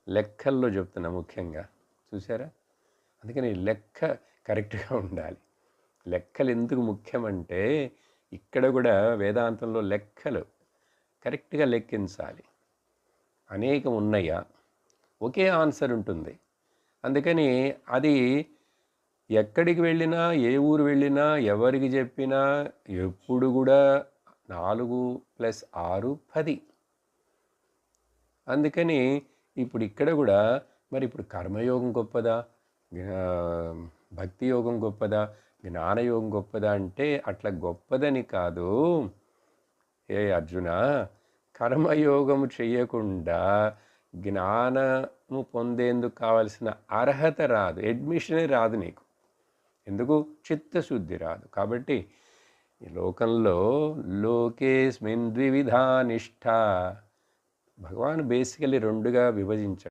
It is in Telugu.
లెక్కల్లో చెప్తున్నా ముఖ్యంగా. చూసారా? అందుకని లెక్క కరెక్ట్‌గా ఉండాలి. లెక్కలు ఎందుకు ముఖ్యమంటే, ఇక్కడ కూడా వేదాంతంలో లెక్కలు కరెక్ట్‌గా లెక్కించాలి. అనేకం ఉన్నయా? ఒకే ఆన్సర్ ఉంటుంది. అందుకని అది ఎక్కడికి వెళ్ళినా, ఏ ఊరు వెళ్ళినా, ఎవరికి చెప్పినా ఎప్పుడు కూడా 4 + 6 10. అందుకని ఇప్పుడు ఇక్కడ కూడా మరి ఇప్పుడు కర్మయోగం గొప్పదా? భక్తి యోగం గొప్పదా? జ్ఞానయోగం గొప్పదా? అంటే అట్లా గొప్పదని కాదు. ఏ అర్జున, కర్మయోగము చెయ్యకుండా జ్ఞానము పొందేందుకు కావలసిన అర్హత రాదు, అడ్మిషనే రాదు నీకు. ఎందుకు? చిత్తశుద్ధి రాదు. కాబట్టి ఈ లోకంలో లోకేస్మిన్ ద్వివిధా నిష్ఠ, భగవాన్ బేసికలీ రెండుగా విభజించాడు.